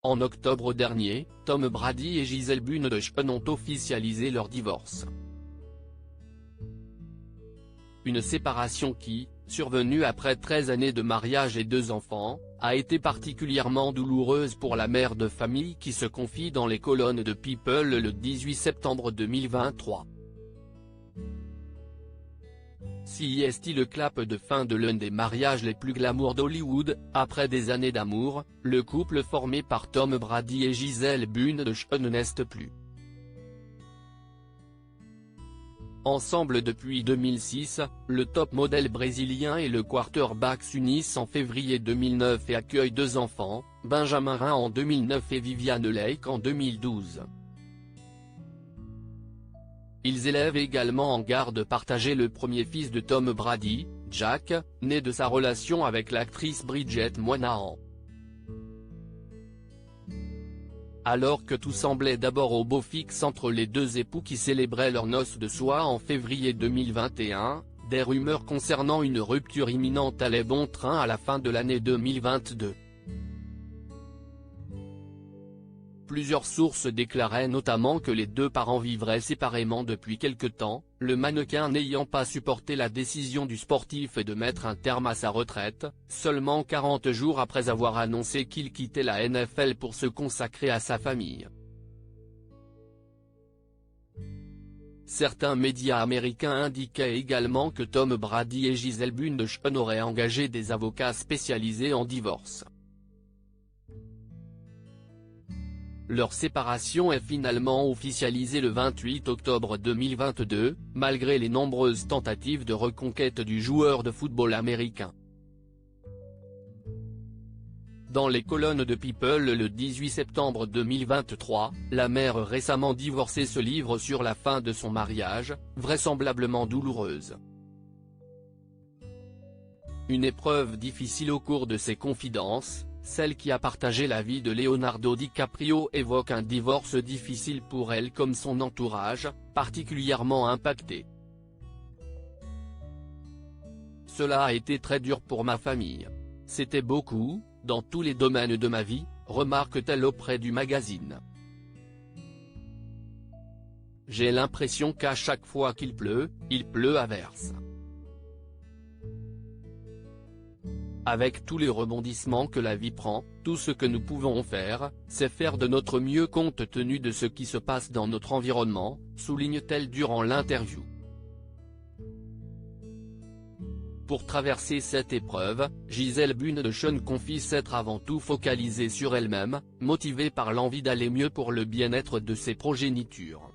En octobre dernier, Tom Brady et Gisele Bündchen ont officialisé leur divorce. Une séparation qui, survenue après 13 années de mariage et 2 enfants, a été particulièrement douloureuse pour la mère de famille qui se confie dans les colonnes de People le 18 septembre 2023. Si est le clap de fin de l'un des mariages les plus glamour d'Hollywood, après des années d'amour, le couple formé par Tom Brady et Gisele Bündchen n'est plus ensemble depuis 2006, le top modèle brésilien et le quarterback s'unissent en février 2009 et accueillent 2 enfants, Benjamin Rhin en 2009 et Viviane Lake en 2012. Ils élèvent également en garde partagée le premier fils de Tom Brady, Jack, né de sa relation avec l'actrice Bridget Moynahan. Alors que tout semblait d'abord au beau fixe entre les 2 époux qui célébraient leurs noces de soie en février 2021, des rumeurs concernant une rupture imminente allaient bon train à la fin de l'année 2022. Plusieurs sources déclaraient notamment que les 2 parents vivraient séparément depuis quelque temps, le mannequin n'ayant pas supporté la décision du sportif de mettre un terme à sa retraite, seulement 40 jours après avoir annoncé qu'il quittait la NFL pour se consacrer à sa famille. Certains médias américains indiquaient également que Tom Brady et Gisele Bündchen auraient engagé des avocats spécialisés en divorce. Leur séparation est finalement officialisée le 28 octobre 2022, malgré les nombreuses tentatives de reconquête du joueur de football américain. Dans les colonnes de People le 18 septembre 2023, la mère récemment divorcée se livre sur la fin de son mariage, vraisemblablement douloureuse. Une épreuve difficile au cours de ses confidences. Celle qui a partagé la vie de Leonardo DiCaprio évoque un divorce difficile pour elle comme son entourage, particulièrement impacté. Cela a été très dur pour ma famille. C'était beaucoup, dans tous les domaines de ma vie, remarque-t-elle auprès du magazine. J'ai l'impression qu'à chaque fois qu'il pleut à verse. Avec tous les rebondissements que la vie prend, tout ce que nous pouvons faire, c'est faire de notre mieux compte tenu de ce qui se passe dans notre environnement, souligne-t-elle durant l'interview. Pour traverser cette épreuve, Gisele Bündchen confie s'être avant tout focalisée sur elle-même, motivée par l'envie d'aller mieux pour le bien-être de ses progénitures.